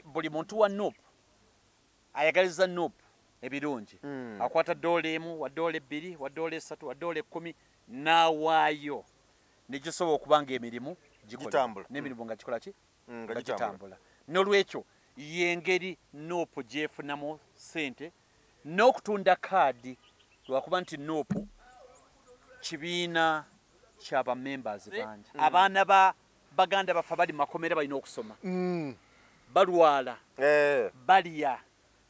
buli muntu wa NUP ayagaliza NUP ebirungi akwata dola emu wa dola ebbiri wa dola esatu wa dola 10 nawaayo negisobola okubanga emirimu gitambula n'emirimu nga kikola ki nga gitambula n'olwekyo yengeri NUP gyefunamu ssente n'okutunda kaadi lwakuba nti NUP kibiina kyaba members bangi abaana ba baganda bafa bali makomera balina okusoma balwala balya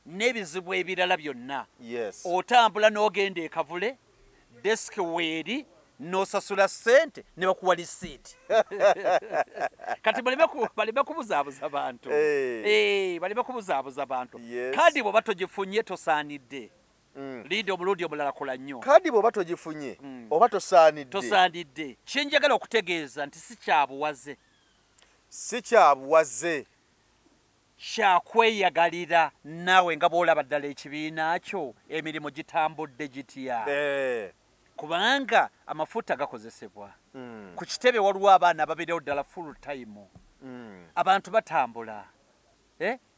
n'ebizibu ebirala byonna otambula n'ogenda ekavule desk weeri n'osasula ssente ne bakuwa lisiiti kati baleme kubuzaabuza bantu baleme kubuzaabuza bantu kaadi bw'oba togifunye tosaanidde liidi omulundi omulala kola nnyo kaadi bw'oba togifunye oba tosaanidde kyenjagala okutegeeza nti si kyabuwaze kyakweyagalira naawe nga bw'olaba ddala ekibiina kyo emirimu gitambudde gitya kubanga amafuta gakozesebwa ku kitebe waliwo abaana ababeerewo ddala full time abantu batambula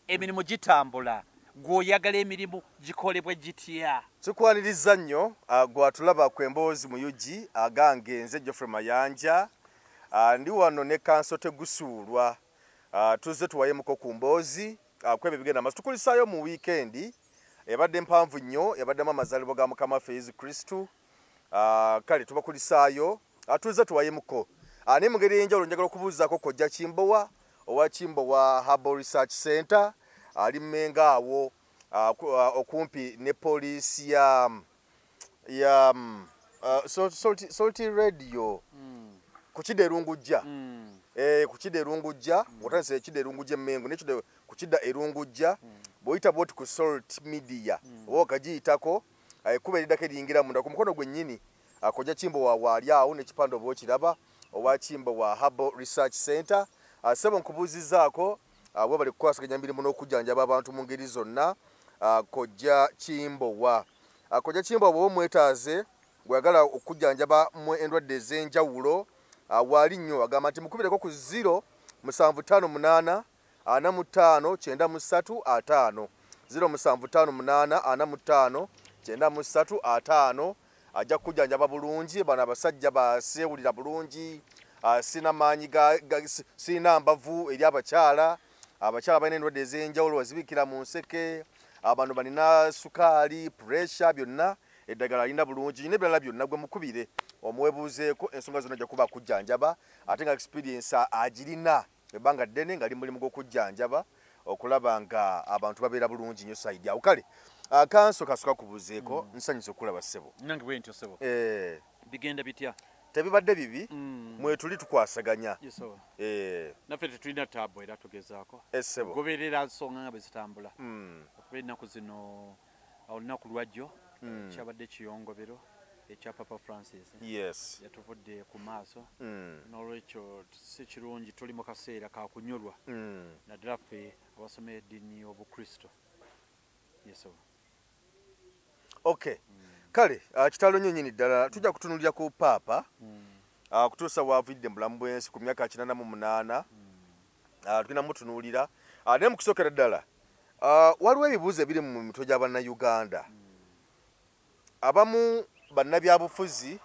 emirimu gitambula gw'oyagala emirimu gikolebwe gitya tukwaniriza nnyo gwatulaba ku emboozi mu yugi agange nze Geoffrey Mayanja ndi wano ne kanso tegusuulwa tuzze tuwayemuko ku mboozi kwebyo bigenda maaso tukulisaayo mu wiikendi ebadde mpanvu nnyo ebaddemu amazaalibwa ga Mukama waffe Yesu Kristu kale tubakulisaayo tuzze tuwayemuko naye mu ngeri ey'enjawulo njagala okubuuzaako Kojja Kimbowa owa Kimbowa Herbal Research Center ali Mmengo awo okumpi ne poliisi ya Salty Radio ku Kiderungujja ku Kiderungujja otandise Kiderungujja Mmengo nekyo ku Kidda Erungujja bw'oyita bwoti ku Salt Media oba okagiyitako kuba eridako eriyingira munda ku mukono gwennyini Kojja Kimbowa waali awo n'ekipande oba okiraba owa Kimbowa Herbal Research Center sebo nkubuuzizaako bwe bali kukwasaganya emirimu n'okujjanjaba abantu mu ngeri zonna Kojja Kimbowa Kojja Kimbowa bw'oba omwetaaze gweyagala okujjanjaba mu endwadde ez'enjawulo waali nnyo agamba nti mukubireko ku 0758 45 93 0558 45 ajja kujjanjaba bulungi bano abasajja baseewulira bulungi sina maanyi sina mbavu eri abakyala balina endwadde ez'enjawulo bazibikira mu nseke abantu balina sukaali pressure byonna eddagala alina bulungi n'ebirala byonna gwe mukubire omuwebuuzeeko ensonga zonna ajja kuba akujjanjaba ate nga experience agirina ebbanga ddene nga ali mulimu gw'okujjanjaba okulaba nga abantu babeera bulungi nnyo saidi awo kale kanso kasooka kubuuzeeko nsanyusa okulaba ssebo nange bwe ntyo ssebo bigenda bitya tebibadde bibi mwetuli tukwasaganya naffe tetulina taabu era tugezaako essebo goberera nsonga nga bwe zitambula okuba ennaku zino olunaku lwajjo kyabadde kiyongobero ekya Papa Francis yatuvudde ku maaso n'olwekyo si kirungi tuli mu kaseera ka kunyolwa naddala ffe abasoma eddiini obukristo okay kale kitalo nnyo nnyini ddala tujja kutunulira ku paapa kutuusa waavidde mu bulamu bw'ensi ku myaka 88 tugenda mutunuulira naye mu kusookera ddala waliwo ebibuuzo ebiri mu mitwe gya bannayuganda abamu bannabyabufuzi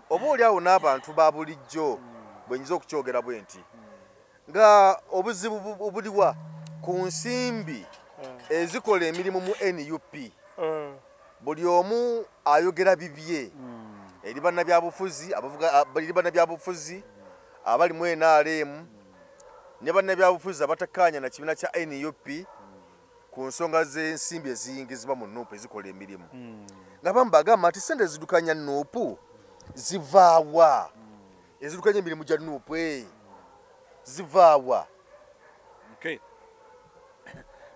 oba oli awo n'abantu ba bulijjo bwenyinza okukyogera bwe nti nga obuzibu obuliwa ku nsimbi ezikola emirimu mu NUP buli omu ayogera bibye eri bannabyabufuzi abali mu NRM ne bannabyabufuzi abatakkaanya na kibiina kya NUP ku nsonga z'ensimbi eziyingizibwa mu NUP ezikola emirimu nga bamu bagamba nti sente ezidukanya NUP zivaawa ezidukanya emirimu gya NUP zivaawa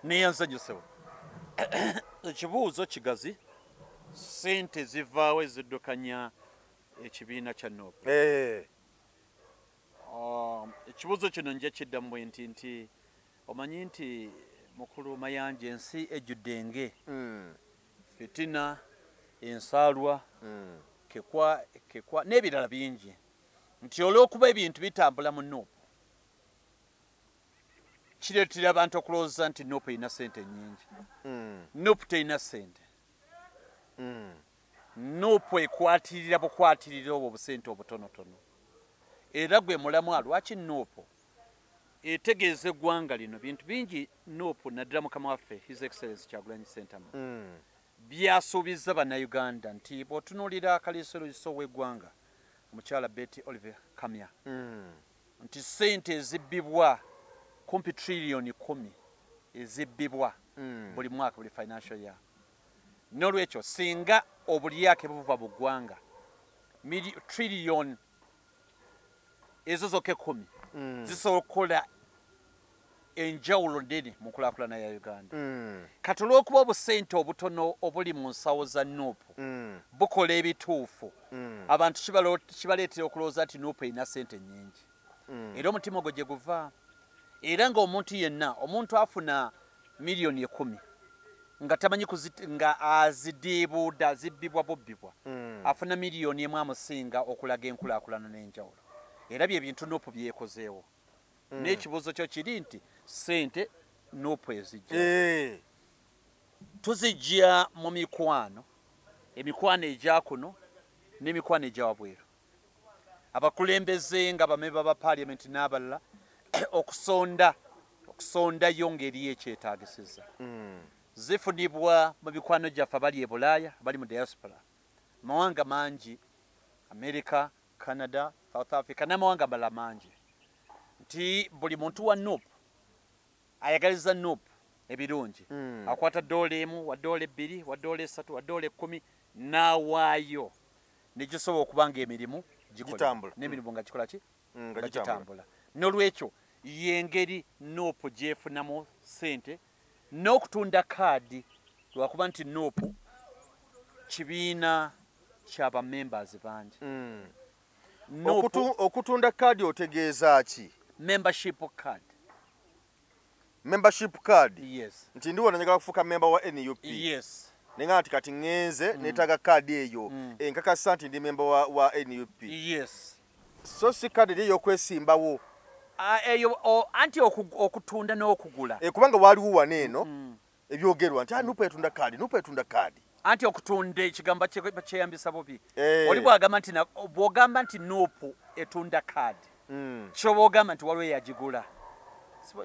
naye nsanyusewo ekibuuzo kigazi sente zivaawo eziddukanya ekibiina kya NUP ekibuuzo kino nja kiddamu bwe nti omanyi nti mukulu Mayanja ensi ejjudde enge fitina ensaalwa kekwa n'ebirala bingi nti olw'okuba ebintu bitambula mu NUP kireetera abantu okulowooza nti Nuupu erina ssente nnyingi. Nuupu terina ssente. Nuupu ekwatirira bukwatirira obwo obusente obutonotono. Era gwe mulamwa lwaki Nuupu etegeeza eggwanga lino bintu bingi Nuupu naddala mukama waffe His Excellency Kyagulanyi Ssentamu byasuubiza bannayuganda nti bw'otunuulira akaliisoliiso w'eggwanga omukyala Betty Oliver Kamya nti ssente ezibbibwa kumpi trillion 10 ezibbibwa buli mwaka buli financial year. N'olwekyo singa obulyake buva mu ggwanga trillion ezo zokka 10 zisobola okukola enjawulo nnene mu nkulaakulana ya Uganda. Kati olw'okuba obusente obutono obuli mu nsawo za Nuupu bukola ebituufu, abantu kibaleetera okulowooza nti Nuupu erina ssente nnyingi. Era omutima ogwo gye guva. Era ng'omuntu yenna, omuntu afuna miliyoni 10 nga tamanyi nga azidiibuuda azibbibwa bubbibwa, afuna miliyoni emu amusinga okulaga enkulaakulana n'enjawulo. Era bye bintu Nuupu byekozeewo. N'ekibuuzo kyo kiri nti ssente Nuupu ezijja. Tuzijja mu mikwano, emikwano egya kuno n'emikwano egya wabweru. Abakulembeze nga bamemba ba Parliament n'abalala okusondayo ngeri ekyetaagisiza. Zifunibwa mu mikwano gyaffe abali e Bulaaya, abali mu diaspora. Mawanga mangi, America, Canada, South Africa n'amawanga amalala mangi. Nti buli muntu wa Nuupu ayagaliza Nuupu ebirungi. Akwata $1 wa $2 wa $3 wa $10 n'awaayo ne gisobola okuba ng'emirimu gitambula. N'emirimu nga gikola ki? Nga gitambula. N'olwekyo y'engeri Nuupu gyefunamu ssente n'okutunda kaadi lwakuba nti Nuupu kibiina ky'aba members bangi. Okutunda kaadi otegeeza ki? Membership card. Membership card? Yes. Nti ndiwo njagala kufuuka member wa NUP? Yes. Nenga nti kati ngenze neetaaga kaadi eyo enkakasa nti ndi member wa NUP? Yes. So si kaadi eri ey'okwesimbawo? Eyo anti okutunda n'okugula. Kubanga waaliwo wano eno ebyogerwa nti Nuupu etunda kaadi, Nuupu etunda kaadi. Anti okutunda ekigambo kyeyambisa bubi. Oli bw'ogamba nti Nuupu etunda kaadi, ky'oba ogamba nti waliwo eyagigula.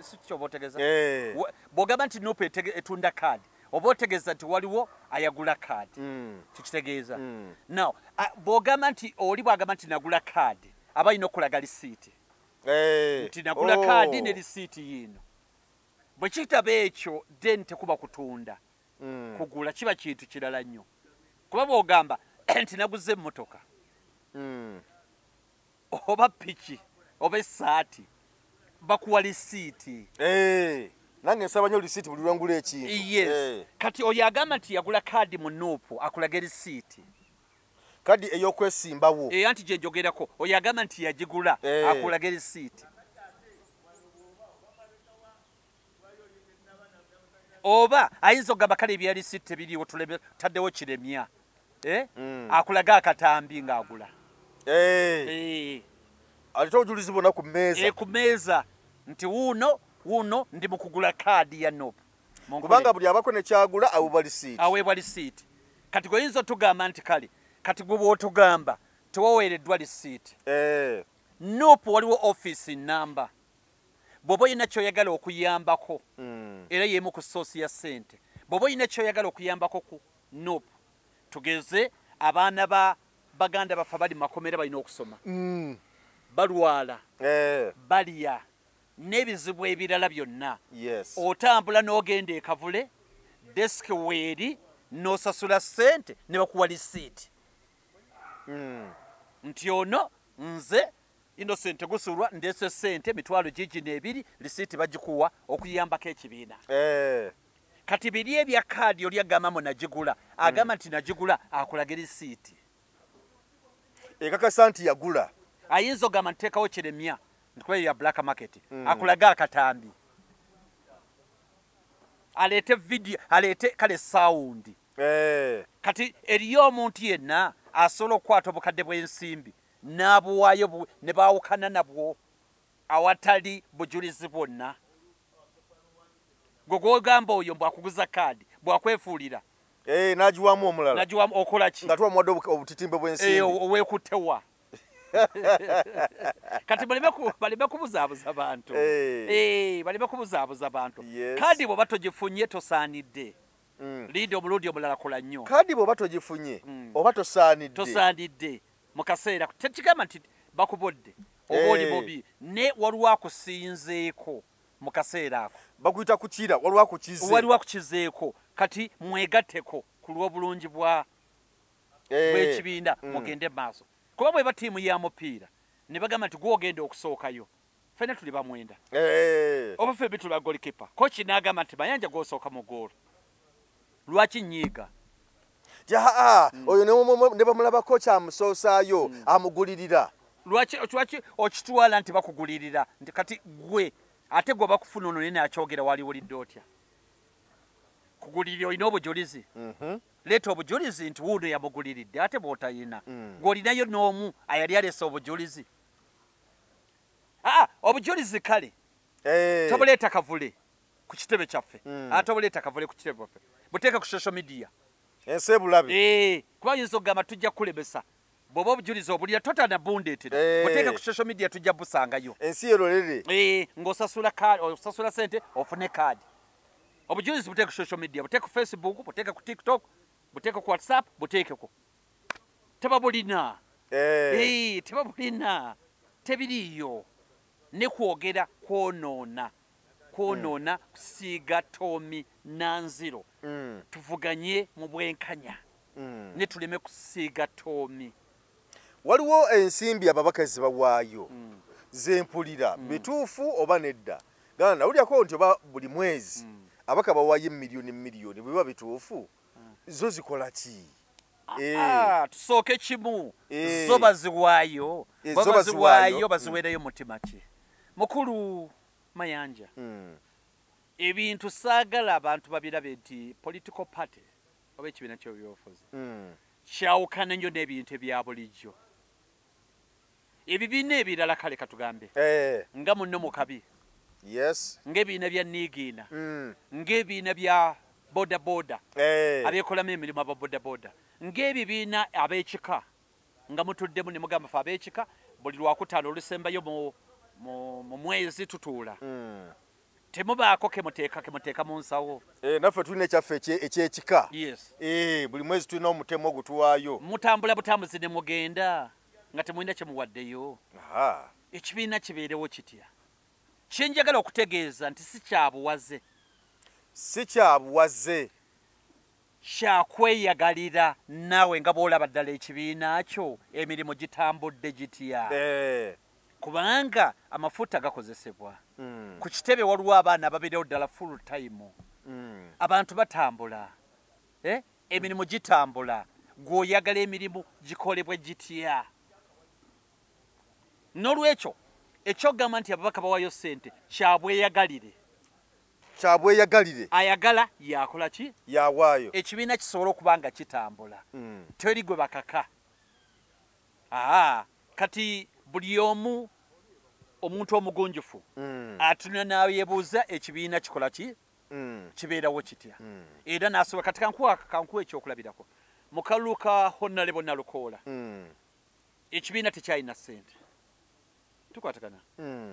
Si ky'oba otegeeza? Bw'ogamba nti Nuupu etunda kaadi, oba otegeeza nti waliwo ayagula kaadi. Kikitegeeza. Now, bw'ogamba nti nagula kaadi, aba alina okulaga lisiiti. Nti nagula kaadi ne lisiiti yiino. Bwe kitaba ekyo, then tekuba kutunda. Kugula kiba kintu kirala nnyo. Kuba bw'ogamba nti naguze emmotoka oba piki oba essaati bakuwa lisiiti. Nange nsaba nnyo lisiiti buli lwe ngula ekintu. Yes. Kati oyo agamba nti yagula kaadi mu Nuupu akulaga lisiiti. Kaadi ey'okwesimbawo. Anti gye njogerako. Oyo agamba nti yagigula akulaga lisiiti. Oba ayinza okugamba kale ebya lisiiti tebiriiwo taddewo kiremya. Akulaga akatambi ng'agula. Aleta obujulizi bwonna ku mmeeza. Ku mmeeza nti wuuno ndi mu kugula kaadi ya Nuupu. Kubanga buli abako ne kyagula aweebwa lisiiti. Aweebwa lisiiti. Kati gwe oyinza otugamba nti kale kati gwe bw'otugamba tewaweereddwa lisiiti. Nuupu waliwo office number. Bw'oba olina ky'oyagala okuyambako era y'emu ku soosi ya ssente. Bw'oba olina ky'oyagala okuyambako ku Nuupu, tugeze abaana ba baganda baffe bali mu makomera balina okusoma. Balwala, balya, n'ebizibu ebirala byonna. Otambula n'ogenda e Kavule, desiki weeri, n'osasula ssente ne bakuwa lisiiti. Nti ono nze Innocent Gusulwa ndeese ssente mitwalo gigi n'ebiri, lisiiti bagikuwa okuyambako ekibiina. Kati biri ebya kaadi oli agamba nagigula, agamba nti nagigula akulaga lisiiti. Ekakasa nti yagula. Ayinza ogamba nteekawo kiremya nti ya black market, akulaga akatambi. Aleete video, aleete kale sound. Kati eriyo omuntu yenna asobola okukwata obukadde bw'ensimbi n'abuwaayo ne baawukana nabwo awatali bujulizi bwonna. gogogamba oyo bwakuguza kadi bwakwefuulira najiwamu omulala najiwamu okola ki nga tuwamwadde obutitimbe bw'ensimbi owekutewa kati baleme kubuzaabuza bantu baleme kubuzaabuza bantu kadi bw'oba togifunye tosaanidde linda omulundi omulala kola nnyo kadi bw'oba togifunye oba tosaanidde mu kaseera tekigamba nti bakubodde oba oli mubi ne waliwo akusinzeeko mu kaseera ako bakuyita kukira waliwo akukizeeko kati mwegatteko ku lw'obulungi bw'ekibiina mugende maaso kuba bweba ttiimu ya mupiira ne bagamba nti gwogenda okusookayo ffena tuli bamwenda oba ffe bituli bagolikipa kochi n'agamba nti Mayanja gw'osooka mu goolo lwaki nnyiiga oyo ne bamulaba kochi amusoosaayo amugulirira lwaki okitwala nti bakugulirira nti kati gwe ate gwe bakufuna ono naye nakyogera waliwulidde otya kugulirira olina obujulizi leeta obujulizi nti wuuno yamuguliridde ate bw'otayina gw'olinayo n'omu ayali alesa obujulizi obujulizi kale tobuleeta kavule ku kitebe kyaffe ate obuleeta kavule ku kitebe kyaffe buteeka ku social media ensi ebulabe kuba yinza okugamba tujja kulemesa bw'oba obujulizi obulira totanabundeetera buteeka ku social media tujja busangayo ensi erolere ng'osasula sente ofune kaadi obujulizi buteeka ku social media buteeka ku Facebook buteeka ku TikTok buteeka ku WhatsApp buteekeko tebabulina tebabulina tebiriiyo ne kwogera kwonoona kusiiga Toomi Nanziro tuvuganye mu bwenkanya ne tuleme kusiiga Toomi waliwo ensimbi ababaka ze bawaayo zempulira bituufu oba nedda gana nawulyako nti oba buli mwezi abaka bawaayo miliyoni bwe biba bituufu zo zikola ki tusooke kimu zo baziwaayo baziweerayo mutima ki mukulu Mayanja ebintu saagala abantu babirabe nti political party oba ekibiina ky'ebyobufuzi kyawukana nnyo n'ebintu ebya bulijjo ebibiina ebirala kale katugambe nga munno mu kabi ng'ebibiina bya niigiina ng'ebibiina bya bodaboda abeekolamu emirimu aba bodaboda ng'ebibiina ab'ekika nga mutuddemu ne mugamba fe ab'ekika buli lwakutaano olusembayo mu mwezi tutuula temubaako kemuteeka mu nsawo naffe tulina ekyaffe ekyekika buli mwezi tulina omutemu ogutuwaayo mutambula butambuzi ne mugenda nga temulina kyemuwaddeyo ekibiina kibeerewo kitya kyenjagala okutegeeza nti si kyabuwaze kyakweyagalira naawe nga bw'olaba ddala ekibiina kyo emirimu gitambudde gitya kubanga amafuta gakozesebwa ku kitebe waliwo abaana ababeerewo ddala full time abantu batambula emirimu gitambula gw'oyagala emirimu gikolebwe gitya n'olwekyo ekyogamba nti ababaka bawaayo ssente kyabweyagalire ayagala yakola ki yawaayo ekibiina kisobola okuba nga kitambula teri gwe bakaka kati buli omu omuntu omugunjufu atunula n'ayebuuza ekibiina kikola ki kibeerawo kitya era n'asobola kati kankuwa ekyokulabirako mu kalulu ka Honorable Nalukoola ekibiina tekyalina ssente tukwatagana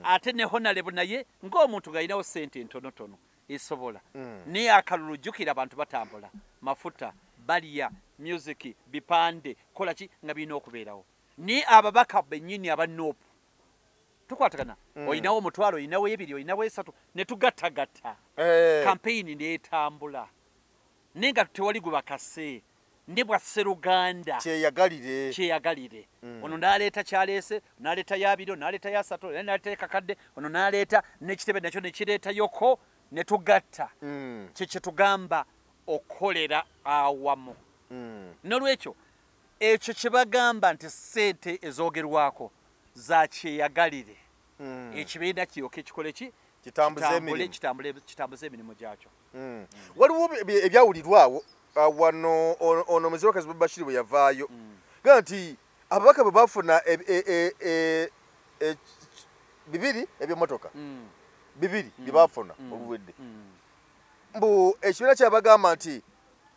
ate ne Honorable naye ng'omuntu ng'alinawo ssente entonotono esobola naye akalulu jjukira abantu batambula mafuta balya music bipande kola ki nga birina okubeerawo ni ababaka bennyini aba Nuupu tukwatagana olinawo omutwalo olinawo ebiri olinawo esatu ne tugattagatta kampeyini neetambula naye nga tewali gwe bakase ndi bwa Sseruganda kyeyagalire ono n'aleeta kyaleese n'aleeta yabiri n'aleeta yasatu n'aleeta kakadde ono n'aleeta n'ekitebe nakyo ne kireetayoko ne tugatta kye tugamba okukolera awamu n'olwekyo ekyo kye bagamba nti ssente ezoogerwako za kyeyagalire ekibiina kiyoke kikole ki kitambuze emirimu gyakyo waliwo ebyawulirwawo wano ono Muziwakazi Bashir bwe yavaayo gamba nti ababaka bwe bafuna bibiri eby'emmotoka bibiri bye bafuna oluwedde mbu ekibiina kyabagamba nti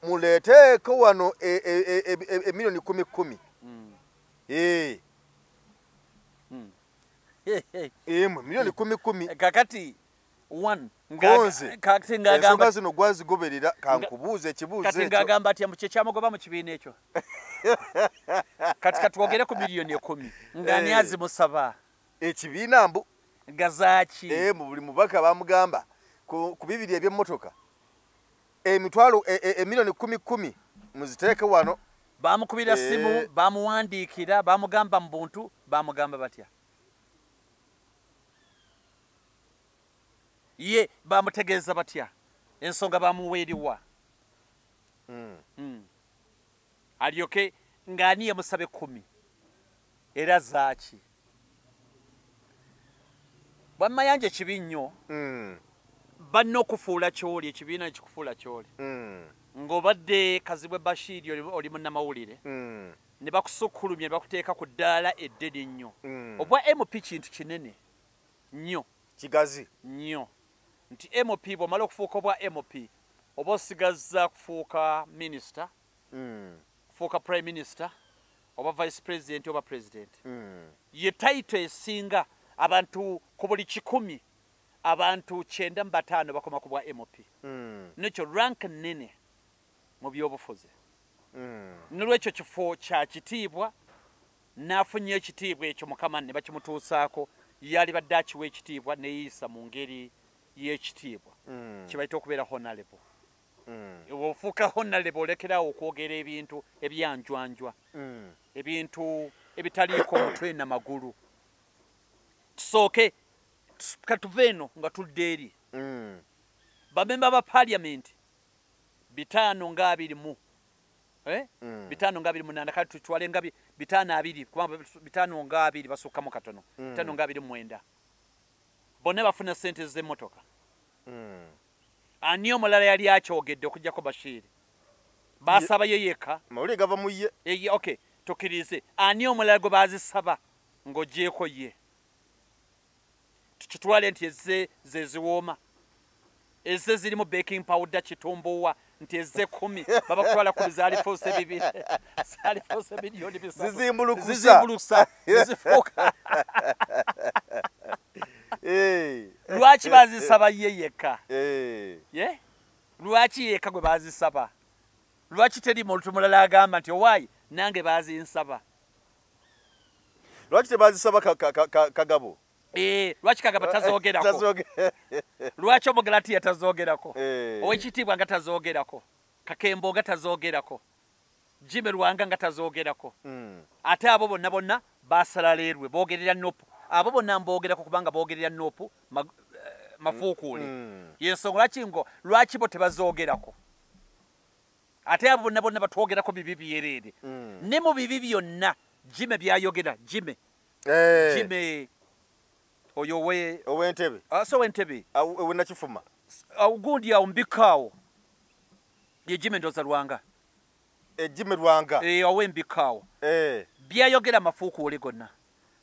muleeteeko wano emiliyoni 10 miliyoni 10 kakati ensonga zino gwazigoberera kankubuuza ekibuuzo kati ngagamba ati mukye kyamugoba mu kibiina ekyo kati katwogere ku miliyoni 10 ngani azimusaba ekibiina mbu gazaaki mu buli mubaka bamugamba ku bibiri eby'emmotoka emitwalo emiliyoni 10 muziteeke wano bamukubira simu bamuwandiikira bamugamba mu buntu bamugamba batya ye bamutegeeza batya ensonga bamuweeriwa alyoke ng'ani yamusabe 10 era zaaki bammayanja kibi nnyo banna okufuula kyoli ekibiina ekikufuula kyoli ng'obadde Kazibwe Bashir oli munnamawulire ne bakusukkulumya ne bakuteeka ku ddaala eddene nnyo obwa MP kintu kinene nnyo kigazi nnyo nti MP bw'omala okufuuka obwa MP oba osigazza kufuuka minisita kufuuka prime minister oba vice president oba president ye title esinga abantu ku buli 100 abantu 95 bakoma ku bwa MP nekyo rank nene mu byobufuzi nolwekyo kifo kya kitiibwa n'afunye ekitiibwa ekyo mukama ne bakimutuusaako yali badde akiwa ekitiibwa neeyisa mu ngeri y'ekitiibwa kibayita okubeera honorable ofuuka honorable olekerawo okwogera ebintu ebyanjwanjwa ebintu ebitaliiko mutwe n'amagulu tusooke katuve eno nga tudde eri bamemba ba parliament 528 528 kati tutwale nga 520 kubanga 520 basukkamu katono 529 bonna bafuna sente z'emmotoka ani omulala yali akyogedde okujjako Bashir basaba ye yekka mawulire gava mu ye okay tukirize ani omulala gwe bazisaba ng'ogyeko ye tukitwale nti ze ziwooma eze zirimu baking powder kitumbuwa nti eze 10 baba kutwala ku zalifose bibiri zalifose miliyoni bisatu zizimbulukusa zifuuka lwaki bazisaba ye yekka lwaki yekka gwe bazisaba lwaki teri muntu mulala agamba nti owaayi nange bazinsaba lwaki tebazisaba Kagabo lwaki Kagabo tazoogerako lwaki Omugalatiya tazoogerako owekitiibwa nga tazoogerako Kakembo nga tazoogerako Jimmy Lwanga nga tazoogerako ate abo bonna basala leerwe boogerera Nopu abo bonna mboogerako kubanga boogerera Nopu mafuukuule yensonga lwaki bo tebazoogerako ate abo bonna batwogerako bibi byereere ne mu bibi byonna Jimmy byayogera Jimmy oyo ow'Entebbe so w'Entebbe Nakifuma gundi awo mbikaawo ye Jimmy Ndoza Lwanga Jimmy Lwanga ow'embikaawo byayogera mafuukuule gonna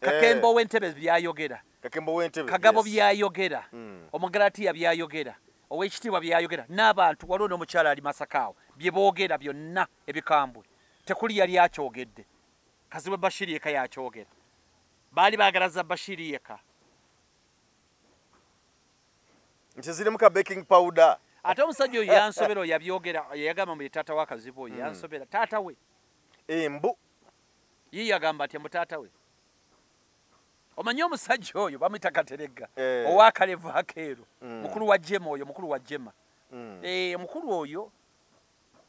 Kakembo w'Entebbe byayogera Kagabo byayogera Omugalatiya byayogera ow'ekitiibwa byayogera n'abantu waliwo n'omukyala ali Masakaawo bye boogera byonna ebikambwe tekuli yali akyogedde Kazibwe Bashir yekka yakyogera baali baagalaza Bashir yekka nti zirimu ka baking powder ate omusajja oyo yansobera oyo yabyogera yagamba mu taata wa Kazibwe oyo yansobera taata we embu ye yagamba ati mu taata we omanyi omusajja oyo bamuyita Kateregga owa Kalevu Akeero mukulu wa Jema oyo mukulu wa Jema mukulu oyo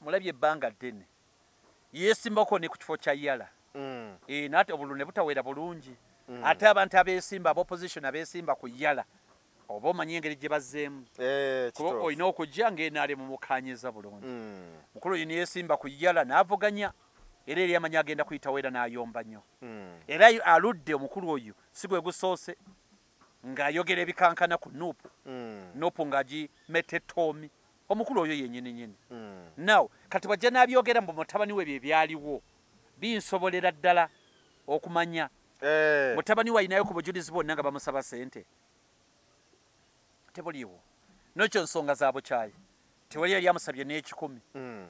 mulabye ebbanga ddene yeesimbako ne ku kifo kya Yala nate obulune butawera bulungi ate abantu abeesimba ab'opposition abeesimba ku Yala oba omanyi engeri gye bazzeemu olina okujja ng'enaale mu mukaanyiza bulungi mukulu oyo neyeesimba ku Yala n'avuganya era eri amanyi agenda kuyitawo era n'ayomba nnyo era aludde omukulu oyo si gwe gusoose ng'ayogera ebikankana ku Nuupu ng'agimette Toomi omukulu oyo yennyini naw kati bwajja n'abyogera mbu mutabani we bye byaliwo binsobolera ddala okumanya mutabani we ayinayo ku bujulizi bonna nga bamusaba sente tebuliiwo nokyo nsonga za bukyayi tewali yali amusabye n'ekikumi.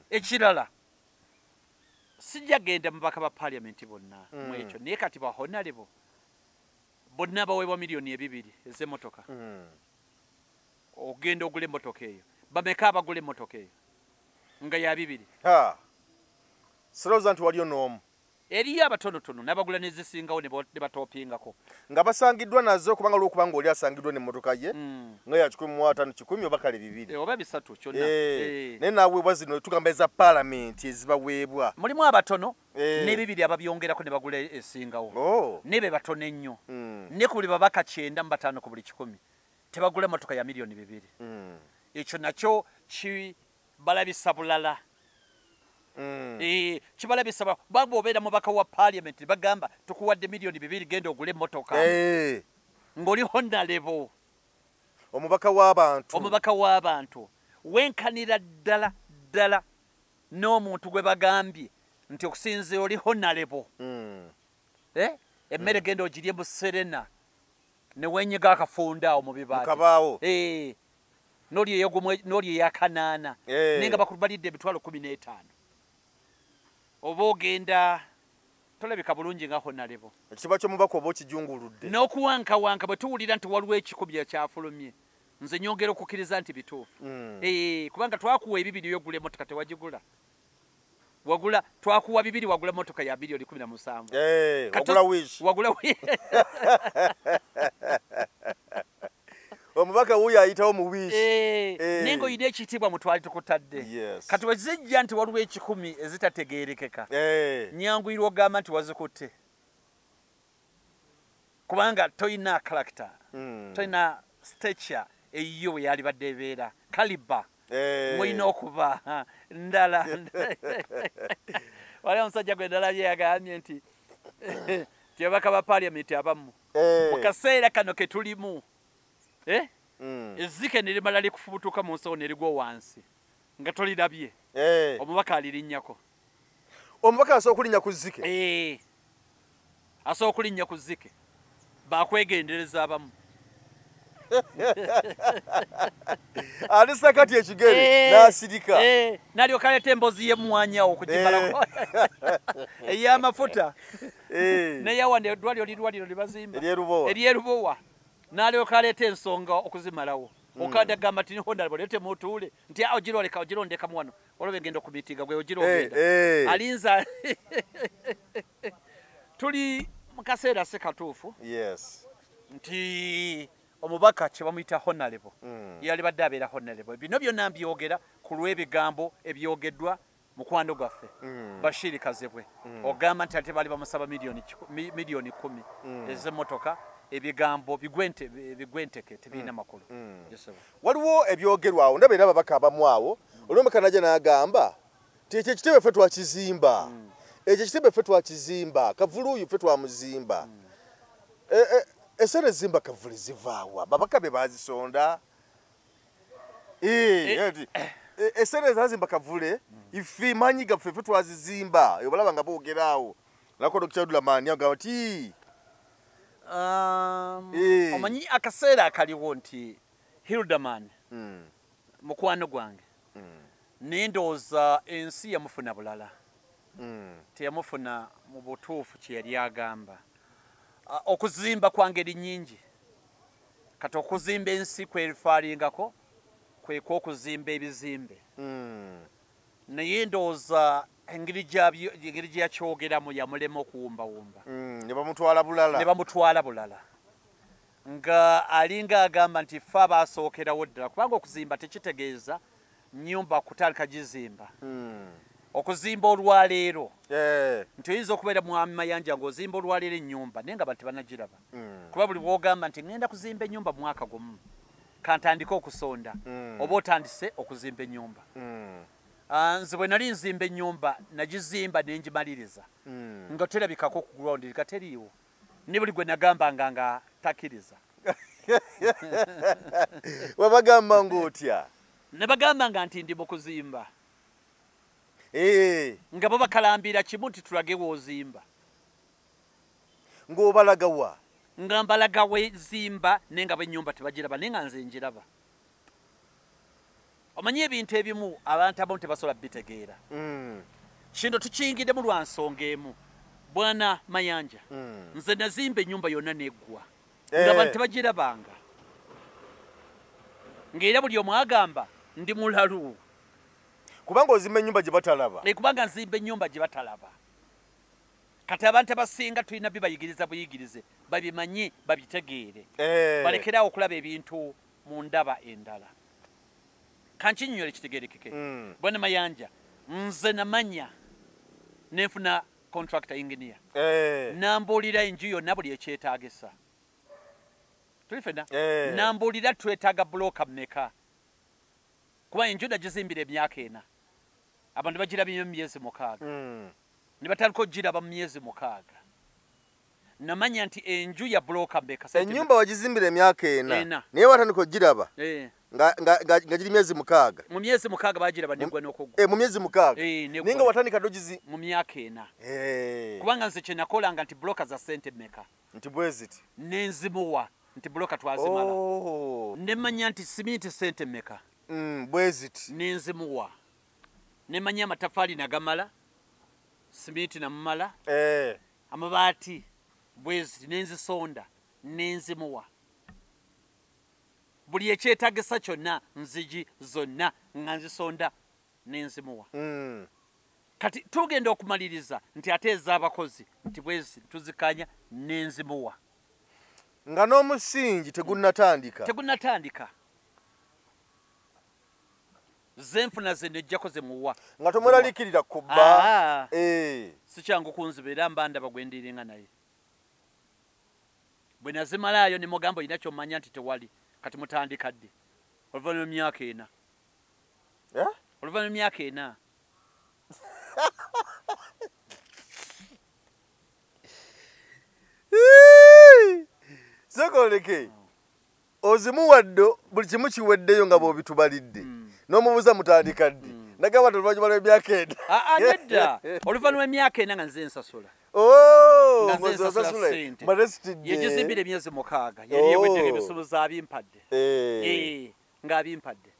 Ekirala sijja genda mu baka ba parliament bonna mu ekyo naye kati ba honorable bonna baweebwa miliyoni 2 ez'emmotoka. Ogenda ogula emmotoka eyo bameka abagula emmotoka eyo nga ya 2. Sirowooza nti waliyo n'omu. Eriyo abatonotono n'abagula n'ezisingawo ne batopingako nga basangiddwa nazo kubanga olw'okubanga oli asangiddwa n'emmotoka ye nga ya 15 oba kale 2 oba 3 kyonna. Naye naaweebwa zino tugamba eza paalamenti ezibaweebwa mulimu abatono ne 2 ababyongerako ne bagula esingawo ne be batono ennyo ne ku buli babaka 9 mu 5 ku buli 10 tebagula emmotoka ya miliyoni 2. Ekyo nakyo kibalabisa bulala. Kibalabisa baba obeera mubaka wa parliament bagamba tukuwadde miliyoni 2 genda ogule emmotoka ng'oli honorable omubaka w'abantu wenkanira ddala n'omuntu gwe bagambye nti okusinzira oli honorable emmere genda ogirye mu Serena ne wenyiga akafunda awo mu bibaati n'oli eyakanaana nenga bakubalidde emitwalo 15 oba ogenda tolabika bulungi nga honorable. Ekiba ky'omubaka oba okijunguludde n'okuwankawanka bwe tuwulira nti waliwo ekikubya kyafulumye nze nyongera okukkiriza nti bituufu. Kubanga twakuwa 2 ey'ogula emmotoka tewagigula wagula twakuwa 2 wagula emmotoka ya miliyoni 17. Wagula omubaka wuyo ayitawo mu wiishi nenga oyina ekitiibwa mutwali tukutadde kati wezijja nti waliwo 10 ezitategeerekeka nyanguyirwa ogamba nti wazikutte kubanga toyina character toyina stature eyiyo we yali badde ebeera kaliba mwina okuba ndala. Wali omusajja gwe ndalabye yagambye nti ababaka ba parliament abamu mu kaseera kano ke tulimu ezzike ne limala likufubutuka mu nsawo ne ligwa wansi nga tolirabye omubaka alirinnyako. Omubaka asobola okulinnya ku zzike? Asobola okulinnya ku zzike bakwegendereza abamu. Alisa kati ekigere n'asirika n'alyoka aleeta emboozi y'emmwanyawo okugimalako ey'amafuta neyawanda eddwaliro libazimba ery'erubowa n'alyoka aleeta ensonga okuzimalawo okadde agamba nti honorable leete mutuule nti ogirondekamu wano olwobe ngenda okumitiga gwe ogirogenda alinza tuli mu kaseera si katuufu nti omubaka kye bamuyita honorable yali badde abeera honorable. Bino byonna mbyogera ku lw'ebigambo ebyogeddwa mukwano gwaffe Bashir Kazebwe ogamba nti ate baali bamusaba miliyoni 10 ez'emmotoka ebigambo bigwenteke tebirina makulu. Waliwo ebyogerwawo ndaba era ababaka abamu awo olw'omeka najja n'agamba ti ekyo ekitebe ffe twakizimba ekyo ekitebe ffe twakizimba Kavuluuyu ffe twamuzimba esere zimba Kavule zivaawa babaka be bazisonda esere zazimba Kavule ife manyi gaffe ffe twazizimba obalaba nga boogeraawo nako Dr. Dulamani agamba ti omanyi akaseera akaliwo nti Hildaman mukwano gwange nendooza ensi yamufuna bulala teyamufuna mu butuufu kye yali agamba. Okuzimba kwa ngeri nnyingi kati okuzimba ensi kwerifaalingako kweko okuzimba ebizimbe naye ndowooza engeri gye yakyogeramu yamulema okuwumbawumba ne bamutwala bulala nga alinga agamba nti ffe abaasookerawo ddala kubanga okuzimba tekitegeeza nnyumba kutandika gizimba okuzimba olwaleero nti oyinza okubeera mwami Mayanja ng'ozimba olwaleero ennyumba naye nga bantu banagiraba kuba buli bw'ogamba nti ngenda kuzimba ennyumba mwaka gumu kantandike okusonda oba otandise okuzimba ennyumba. Nze bwe nali nzimba ennyumba nagizimba ne ngimaliriza nga terabikako ku ground nga teriiwo ne buli gwe nagambanga nga takkiriza. Wabagamba ng'otya? Ne bagambanga nti ndi mu kuzimba nga bo bakalambira kimu nti tulage w'ozimba ng'obalaga wa? Nga mbalaga we zimba naye nga b'ennyumba tebagiraba naye nga nze njiraba. Omanyi ebintu ebimu abantu abamu tebasobola bitegeera. Kino tukiyingidde lwa nsonga emu. Bwana Mayanja, nze nazimba ennyumba yonna neggwa. Ng'abantu tebagirabanga. Ng'era buli omu agamba ndi mulalu. Kubanga ozimba ennyumba gye batalaba. Kubanga nzimba ennyumba gye batalaba. Kati abantu abasinga tulina bibayigiriza buyigirize babimanye babitegeere. Balekerawo okulaba ebintu mu ndaba endala. Kankinnyonnyola ekitegeerekeke. Bwana Mayanja, nze namanya nenfuna contractor engineer. Nambuulira enju yonna buli ekyetaagisa. Tulifena? Nambuulira twetaaga bulooka mmeka. Kuba enju nagizimbira emyaka ena. Abantu bagirabye mu myezi 6. Ne bataliko giraba mu myezi 6. Namanya nti enju ya bulooka mmeka. Ennyumba wagizimbira emyaka ena. Naye watandika ogiraba. nga giri myezi 6. Mu myezi 6 bagiraba negwa n'okugwa. Mu myezi 6. Ninga watandika dogizi mu myaka ena. Kubanga nze kye nakolanga nti bloka za sente mmeka. Nti bweziti. Nenzimuwa nti bloka twazimala. Nemanya nti simiti sente mmeka. Bweziti. Nenzimuwa. Nemanya amatafali nagamala. Simiti namumala. Amabaati bweziti nenzisonda nenzimuwa. Buli ekyetaagisa kyonna nzigi zonna nga nzisonda nenzimuwa. Kati tugenda okumaliriza nti ate ez'abakozi nti bwezi tuzikanya nenzimuwa. Nga n'omusingi tegunnatandika. Tegunnatandika. Zenfuna ze nejjako ze muwa. Nga tomweralikirira kubba. Si kyangu kunziba era mba ndaba gwe ndiringa naye. Bwe nazimalayo ne mugamba olina ky'omanya nti tewali. Kati mutandika ddi? Oluvannyuma myaka ena. Oluvannyuma myaka ena. Sekoleke. Ozimuwaddo buli kimu kiweddeyo nga bw'obitubalidde. N'omubuuza mutandika ddi? Nagamba oluvannyuma lw'emyaka ena. Nedda. Oluvannyuma emyaka ena nga nze nsasula. Nga nze nsasula sente. Yagizimbira emyezi 6. Yali yeweddeko ebisuluzo abimpadde. Nga abimpadde.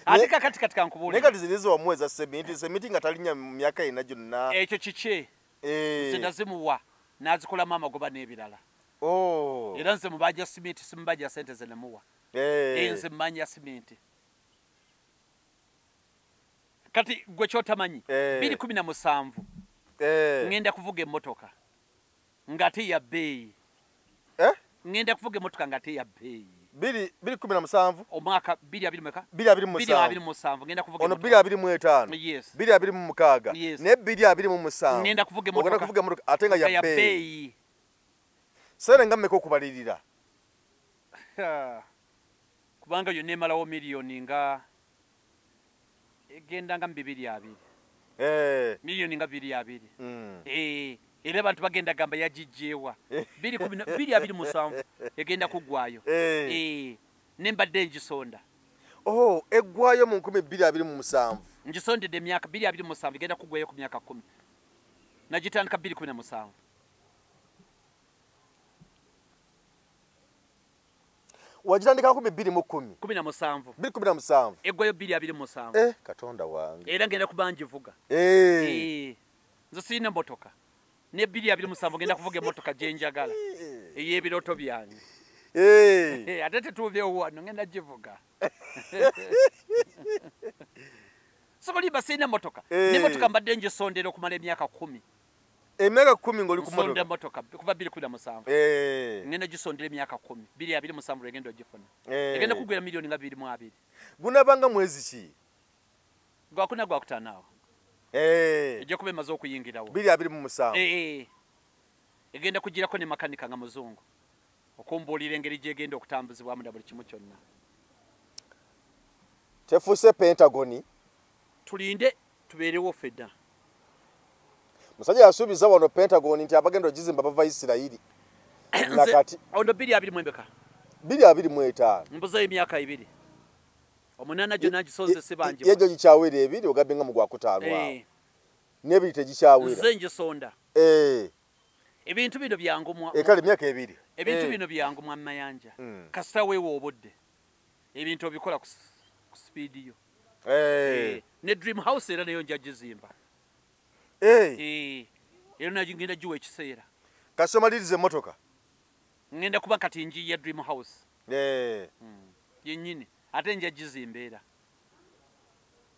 Ate kakati kankubuulira. Naye kati zirizo wamuweza semiti nga talinya mu myaka ena gyonna. Ekyo kiki? Nze nazimuwa n'azikolamu amagoba n'ebirala. Era nze mubajja simiti simubajja sente ze namuwa. Nze mmanja simiti. Kati gwe kyotamanyi 2017 ngenda kuvuga emmotoka ngate ya bbeeyi. Ngenda kuvuga emmotoka ngate ya bbeeyi. 2017 omwaka 2027 ngenda kuvuga ono 2025 yes 2026 ne 2027 ngenda kuvuga emmotoka ate nga ya bbeeyi. Sere nga mmeka okubalirira kubanga yo nemalawo miliyoni nga egenda nga 220. Miliyoni nga 220. Era abantu bagenda gamba yagijjeewa 2027 egenda kuggwayo. Nembadde ngisonda. Eggwayo mu 2027. Ngisondedde emyaka 2027 egenda kuggwayo ku myaka 10. Nagitandika 2017. Wagitandika 2010. 17. Eggwayo 2027. Katonda wange. Era ngenda kubanjivuga. Nze sirina mmotoka. Ne 2027 ngenda kuvuga emmotoka gye njagala. Ey'ebirooto byange. Ate tetuuveewo wano ngenda givuga. Sokolimba sirina mmotoka. N'emmotoka mbadde ngisondera okumala emyaka 10. Emyaka 10 ng'oli ku Sonda mmotoka kuva 2027. Ngenda gisondera emyaka 10. 2027 egenda ogifuna. Egenda kugwera miliyoni nga 22. Gunabanga mwezi ki? Gwakuna gwakutanawo. Ejja kuba emaze okuyingirawo. 2027. Egenda kugirako ne makanika nga muzungu. Okumbuulira engeri gyegenda okutambuzibwamu na buli kimu kyonna. Tefuuse Pentagoni. Tulinde tubeerewo ffedda. Musajja yasuubiza wano Pentagon nti abagenda ogizimba bava Isirayiri. Nakati ono 2025. 2025. Mbuza emyaka 2. Omunana gyonna gisonze sibanje. Yejo gikyawera 2 ogabbe nga mu gwakutaano awo. N'ebiri tegikyawera. Nze ngisonda. Ebintu bino byangumwa. Kale emyaka 2. Ebintu bino byangumwa Mayanja. Kasita weewo obudde. Ebintu obikola ku speed yo. ne Dream House era nayo nja gizimba era nayo ngenda giwa ekiseera kasomalirize motoka ngenda kuba kati njiya Dream House yennyini ate nja gizimba era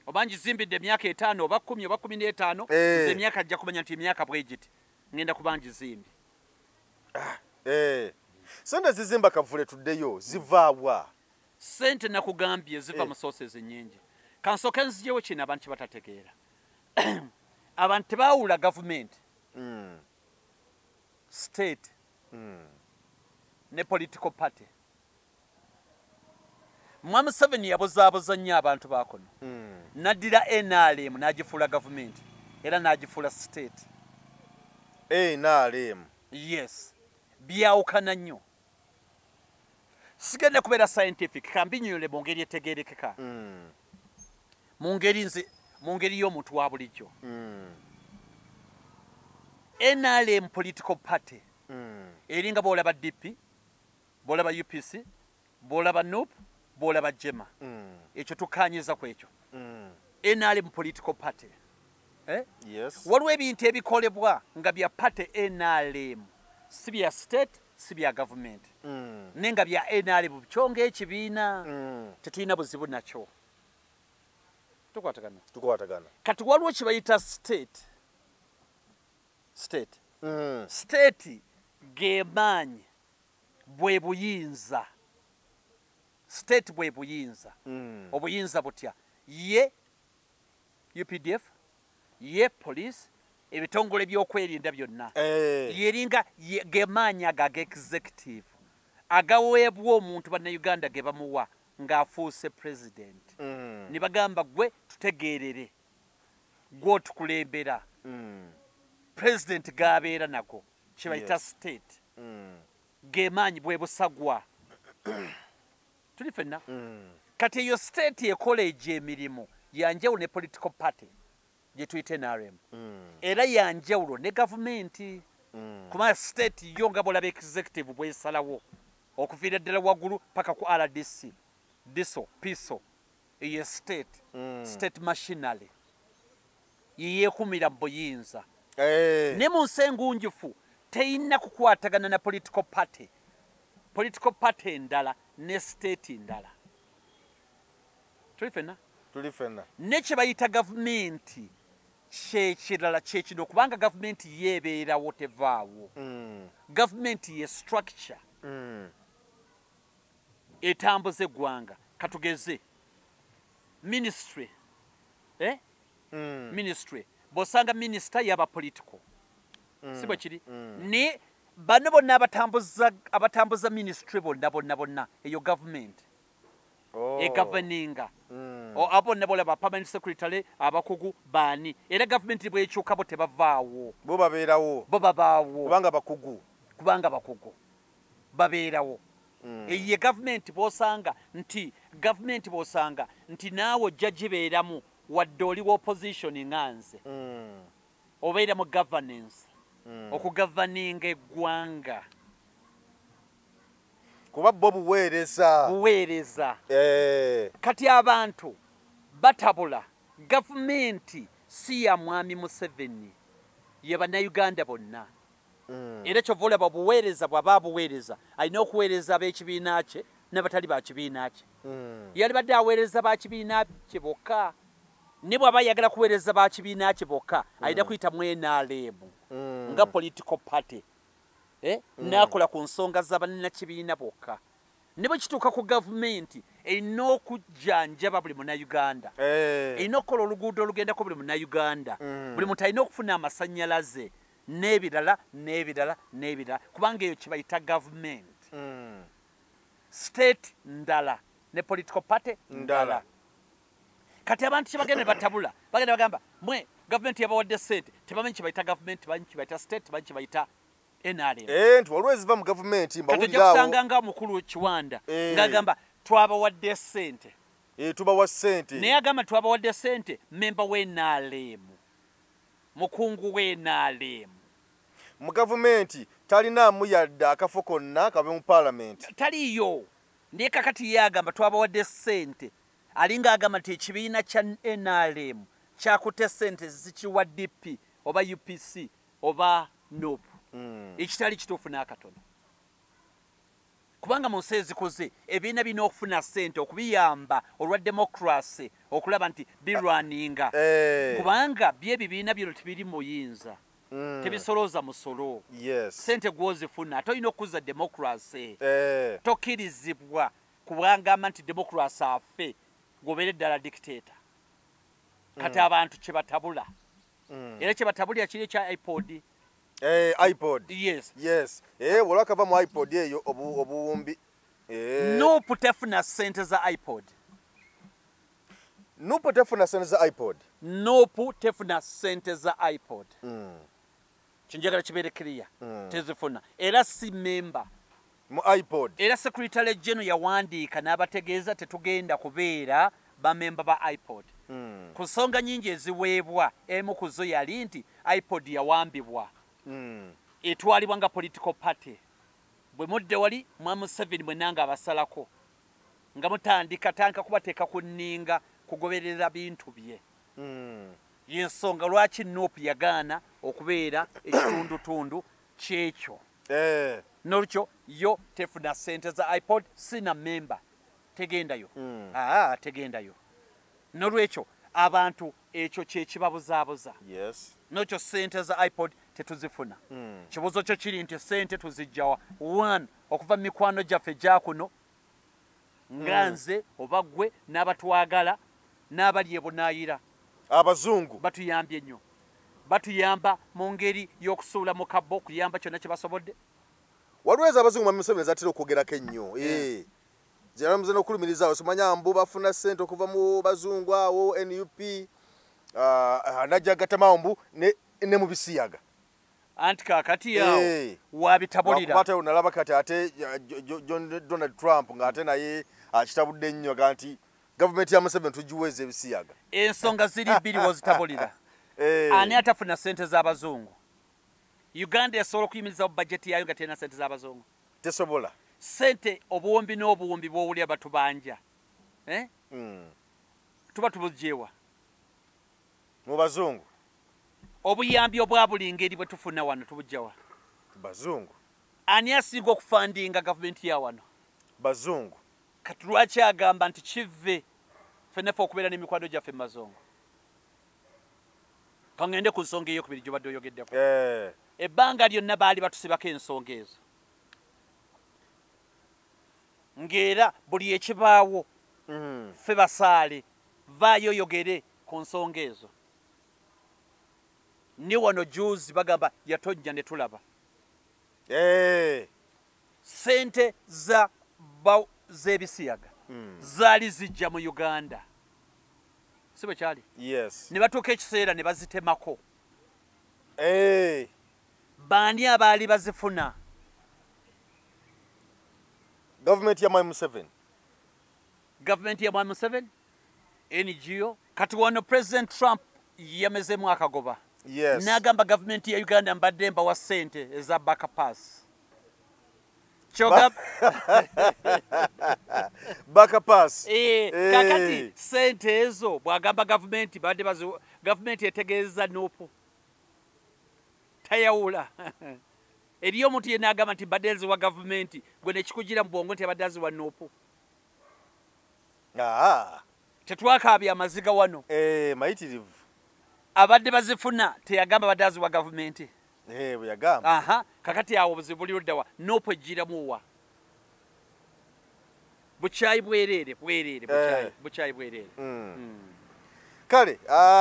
oba ngizimbidde emyaka 5 oba 10 oba 15 nze emyaka ajja kumanya nti emyaka bwegiti ngenda kuba ngizimbi sente zizimba Kavule tuddeyo zivaawa sente nakugambye ziva mu sources ennyingi kansooka nzijewo kino abantu batategeera abantu tebaawula gavumenti state ne political party Mwami Museveni yabuzaabuza nnyo abantu bakono naddira NRM n'agifuula gavumenti era n'agifuula state NRM yes byawukana nnyo sigenda kubeera scientific kambinyole mu ngeri etegeerekeka mu ngeri y'omuntu wa bulijjo NRM political party eringa bw'olaba DP bw'olaba UPC bw'olaba NUP bw'olaba Jema ekyo tukanyiza ku ekyo NRM political party waliwo ebintu ebikolebwa nga bya party NRM si bya state si bya government nenga bya NRM kyonga ekibiina tetulina buzibu nakyo tukwatagana kati waliwo kibayita state state gemaanyi bwe buyinza state bwe buyinza obuyinza butya ye UPDF ye police ebitongole by'okwerinda byonna yeringa gemaanyi aga executive agaweebwa omuntu bannayuganda ge bamuwa ng'afuuse president ne bagamba gwe tutegeerere gw'otukulembera president g'abeera nago kibayita state gemaanyi bwe busagwa tuli fenna kati eyo state ekola egyo emirimu yanjawulo ne political party gye tuyita NRM era yanjawulo ne gavumenti kubanga state yo nga bw'olaba executive bw'esalawo okuviira ddala waggulu paka ku RDC piso eyo state machinery yeyeekumira mu buyinza ne mu nsi engunjufu teyina kukwatagana na political party endala ne state endala tuli fenna ne kye bayita gavumenti kyekirala kyekino kubanga gavumenti yeebeerawo tevaawo gavumenti ye structure etambuza eggwanga katugeze ministry ministry bw'osanga minisita yaba political si bwe kiri ne bano bonna abatambuza ministry bonna eyo gavumenti egavaninga abo bonna bolaba permanent secretary abakugu baani era gavumenti bw'ekyuka bo tebavaawo bo babaawo kubanga bakugu babeerawo ye gavumenti bw'osanga nti naawe ojja gibeeramu wadde oli wa opposition nganze obeera mu governance okugavaninga eggwanga kuba bo buweereza kati abantu batabula gavumenti si ya Mwami Museveni ye bannayuganda bonna era kyova olaba buweereza bw'aba buweereza alina okuweereza ab'ekibiina kye n'abatali ba kibiina kye yali badde aweereza ba kibiina kye bokka ne bw'aba ayagala kuweereza ba kibiina kye bokka alina kuyita mu NRM nga political party n'akola ku nsonga z'abannakibiina bokka ne bwe kituuka ku gavumenti erina okujjanjaba buli munnayuganda erina okukola oluguudo olugendako buli munnayuganda buli muntu alina okufuna amasannyalaze n'ebirala kubanga eyo kibayita gavumenti state ndala ne political party ndala kati abantu kyebagenda batabula bagenda bagamba mwe gavumenti yabawadde sente tebamanyi kibayita gavumenti tebamanyi kibayita state tebamanyi kibayita NRM nti waliwo eziva mu gavumenti mbawulirawo kusanga nga mukulu Kiwanda ng'agamba twabawadde sente tubawa sente naye agamba twabawadde sente memba w'NRM mukungu w'NRM mu gavumenti talinaamu yadde akafo konna kabe mu parliament taliyo naye kakati ye agamba twabawadde sente alinga agamba nti ekibiina kya NRM kyakutte ssente zikiwa DP oba UPC oba NUP ekitali kituufu n'akatono kubanga mu nsi ezikoze ebibiina birina okufuna ssente okubiyamba olwa democracy okulaba nti birwaninga kubanga byebibiina bino tibiri muyinza tebisolooza musolo ssente gwozifuna ate olina okuza democracy tokkirizibwa kubangamba nti democracy afe gobeere ddala dictator kati abantu kyebatabula era kyebatabulira kiri ekya iPod iPod yes olwakava mu iPod eyo obuwumbi Nupu tefuna ssente za iPod Nupu tefuna ssente za iPod Nupu tefuna ssente za iPod kinjagala kibeere clear tezifuna era si member mu iPod era secretary general yawandiika n'abategeeza tetugenda kubeera bamemba ba iPod ku nsonga nyingi eziweebwa emu ku zo yali nti iPod yawambibwa etwalibwa nga political party bwe mudde wali mwamu 7 mwenanga abasalako nga mutandika tanka kubateeka ku nninga kugoberera bintu bye yensonga lwaki Nupu yagaana okubeera ekitundutundu kyekyo nolwekyo yo tefuna ssente za iPod sina member tegendayo tegendayo nolwekyo abantu ekyo kyekibabuzaabuza nolwekyo ssente za iPod tetuzifuna kibuzo kyo kiri nti ssente tuzijjawa 1 okuva mu mikwano gyaffe gyakuno nga nze oba ggwe n'abatwagala n'abali ebunaayira abazungu batuyambye nnyo batuyamba mu ngeri y'okusuula mu kabbo kuyamba kyonna kye basobodde waliweza abazungu Mwami Museveni zatera okwogerako ennyo ziramuze n'okulumiriza osimanya mbu bafuna ssente okuva mu bazungu awo NUP najjagatamu mbu ne mu bisiyaga anti kaakati yawo wabitabulira wakubate unalaba kati ate Donald Trump ng'ate naye akitabudde nnyo nti gavumenti ya Museveni tugiweze ebisiyaga ensonga ziri bbiri wozitabulira ani atafuna ssente z'abazungu Uganda esobola okuyimiriza budget yayo nga terina ssente z'abazungu tesobola ssente obuwumbi n'obuwumbi bw'owulira batubanja tuba tubugyewa mu bazungu obuyambi obwa buli ngeri bwe tufuna wano tubugjawa bazungu ani asinga okufandinga gavumenti ya wano bazungu kati lwaki agamba nti kive ffennefe okubeera n'emikwano gyaffe mu mazungu kangende ku nsonga eyokubiri gyobadde oyogeddeko ebbanga lyonna baali batusibako ensonga ezo ng'era buli ekibaawo ffe basaale vaayo oyogere ku nsonga ezo ni wano juzi bagamba yatojja ne tulaba ssente z'ebisiyaga zaali zijja mu Uganda si bwe kyali ne batuuka ekiseera ne bazitemako baani abaali bazifuna gavumenti ya Mwami Museveni gavumenti ya Mwami Museveni NGO kati wano President Trump yamezemu akagoba n'agamba gavumenti ya Uganda mbadde mbawa ssente eza bakapass bakapass kakati ssente ezo bwagamba gavumenti badde gavumenti etegeeza Nupu tayawula eriyo omuntu yenna agamba nti mbadde nziwa gavumenti gwe nekikugira mu bwongo nti abadde aziwa Nupu tetwakaabya amaziga wano mayitirivu abadde bazifuna teyagamba badde aziwa gavumenti bwe yagamba kakati awo obuzibu buli luddawa Nupu ejjiramuwa bukyayi bwereere bukyayi bwereere kale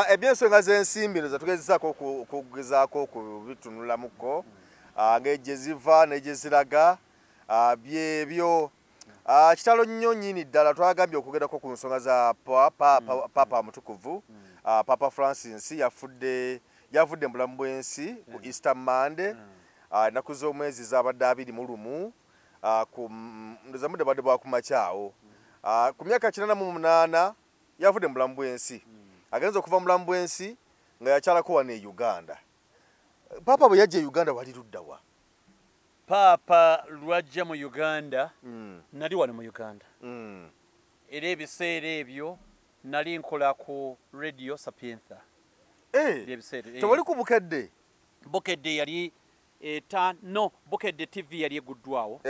ebyensonga z'ensimbi nzo tugezezaako okugezaako okubitunulamuko ng'egye ziva n'egye ziraga byebyo kitalo nnyo nnyini ddala twagambye okugerako ku nsonga za papa mutukuvu Papa Francis yavudde mu bulamu bw'ensi ku Easter Monday ennaku z'omwezi zabadde 21 ndoza mudde badde bwa kumakyawo ku myaka 88 yavudde mu bulamu bw'ensi agenza okuva mu bulamu bw'ensi nga yakyalako wano e Uganda. Papa bwe yajja e Uganda wali luddawa? Papa lwajja mu Uganda nali wano mu Uganda era ebiseera ebyo nali nkola ku radio Sapienza. Tewali ku Bukedde? Bukedde yali no, Bukedde TV yali eguddwawo.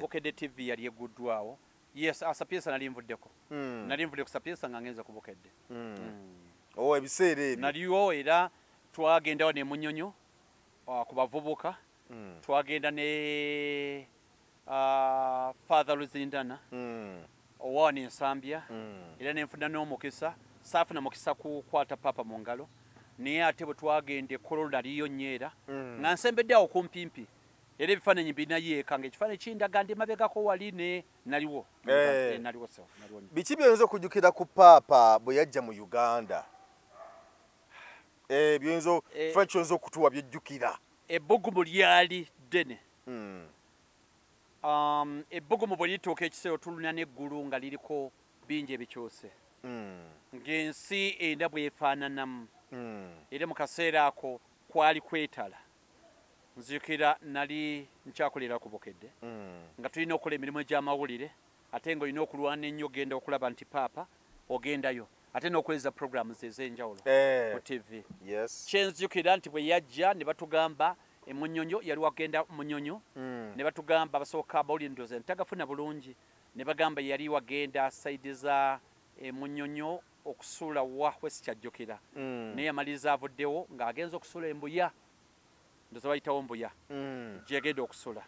Bukedde TV yali eguddwawo. Yes, Sapienza nali nvuddeko. Nali nvudde ku Sapienza nga ngenze ku Bukedde. Ebiseera ebyo naliwo era twagendawo ne Munyonyo ku bavubuka. Twagenda ne Father Luzindana. Owaani Ensambya. Era nenfuna n'omukisa. Saafuna mukisa kukwata papa mu ngalo. Naye ate bwe twagenda ekkolo naliyo nyeera. Nga nsembedde awo kumpimpi. Era ebifaananyi binayo eka ng'ekifaananyi kindaga ndi mabegako wali ne naliwo. Naliwo so. Biki by'oyinza okujjukira ku paapa bwe yajja mu Uganda? By'oyinza ky'oyinza okutuwa by'ojjukira. Ebbugumu lyali ddene. Ebbugumu bwe lituuka ekiseera otuluna n'eggulu nga liriko bingi ebikyuse. Ng'ensi enda bw'efaananamu. Era mu kaseera ako kwali kwetala. Nzijukira nali nkyakolera ku Bukedde. Nga tulina okukola emirimu egy'amawulire. Ate ng'olina okulwana ennyo ogenda okulaba nti paapa ogendayo. Ate n'okweza programs ez'enjawulo ku TV. Kyenzijukira nti bwe yajja ne batugamba Munyonyo yali wagenda Munyonyo. Ne batugamba abasooka abawulire ndowooza ntagafuna bulungi. Ne bagamba yali wagenda saidi za Munyonyo okusuula wa wesikyajjukira. Naye yamaliriza avuddewo ng'agenza okusuula embuya. Ndoza bayitawo mbuya. Gyegenda okusula.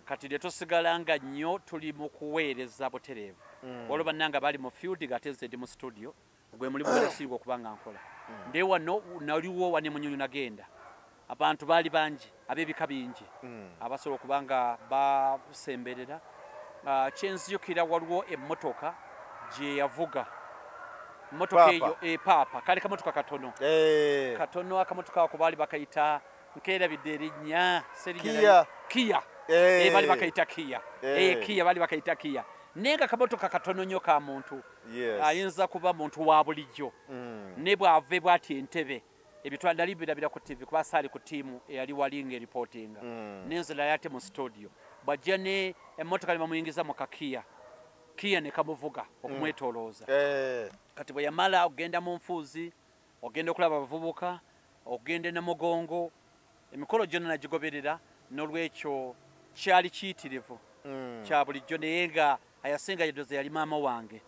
Kati lye tusigala nga nnyo tuli mu kuweereza butereevu. Waliwo bannanga bali mu field ng'ate nze ndi mu studio. Gwe mulimu gw'esinga okuba nga nkola. Naye wano naliwo wane Munyonyo nagenda. Abantu baali bangi, ab'ebika bingi. Abasobola okuba nga basemberera. Kyenzijukira waliwo emmotoka gye yavuga. Emmotoka eyo paapa kali kamotoka katono. Katono akamotoka ako baali bakayita nkeerabidde erinnya Kia. Baali bakayita Kia. Kia baali bakayita Kia. Naye nga kamotoka katono nnyo ka muntu. Ayinza kuba muntu wa bulijjo. Ne bw'ave bw'ati entebe. Ebitwala nali birabira ku TV kuba saali ku ttiimu eyali wali ng'eripotinga. N'enzira yate mu studio. Bw'ajja ne emmotoka ne bamuyingiza mu kakiya. Kia ne kamuvuga okumwetoolooza. Kati bwe yamala ogenda mu nfuuzi, ogenda okulaba abavubuka, ogenda ne Mugongo, emikolo gyonna nagigoberera, n'olwekyo kyali kiyitirivu kya bulijjo naye nga ayasinga yedoza yali maama wange.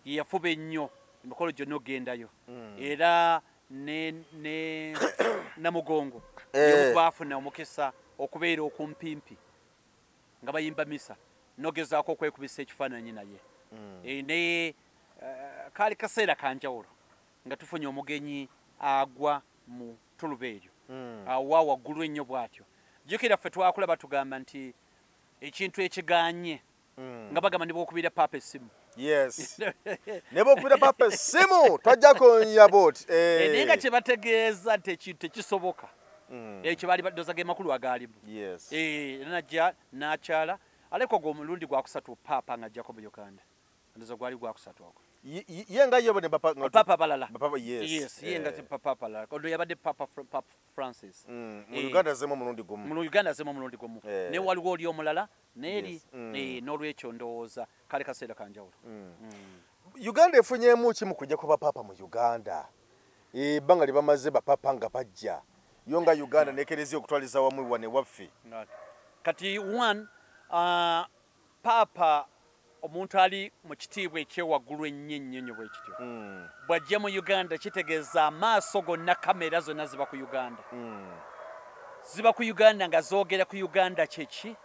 Ye yafuba ennyo emikolo gyonna ogendayo. Era ne Namugongo ye baafuna omukisa okubeera okumpimpi nga bayimba misa nogezaako okwekubisa ekifaananyi naye. Naye kaali kaseera kanjawulo nga tufunye omugenyi agwa mu tuluba eryo. Awa waggulu ennyo bw'atyo. Jjukira ffe twakula batugamba nti ekintu ekiganye nga bagamba ne bw'okubira paapa essimu. Ne bw'okubira paapa essimu twajjako nyabooti. Naye nga kye bategeeza nti ekintu tekisoboka. Ekyo baali baddoza ge makulu agaalimu. Najja n'akyala aleko gwe omulundi gwakusatu paapa ng'ajjako mu Uganda. Ndoza gwali gwakusatu ogwo. Ye nga yebone papa balala. Yes. Ye nga papa balala. Kondo yabadde Papa Francis. Mu Uganda zemo omulundi gumu. Mu Uganda zemo omulundi gumu. Ne waliwo oli omulala n'eri n'olwekyo ndowooza kale kaseera kanjawulo. Uganda efunyeemu ki mu kujja kwa bapapa mu Uganda? Ebbanga lye bamaze bapapa nga bajja. Yo nga Uganda nekerezia okutwaliza wamu wane waffe. Kati papa omuntu ali mu kitiibwa ekyewaggulu ennyo bwe kityo. Bw'ajja mu Uganda kitegeeza amaaso gonna kamera zonna ziba ku Uganda. Ziba ku Uganda nga zoogera ku Uganda kyeki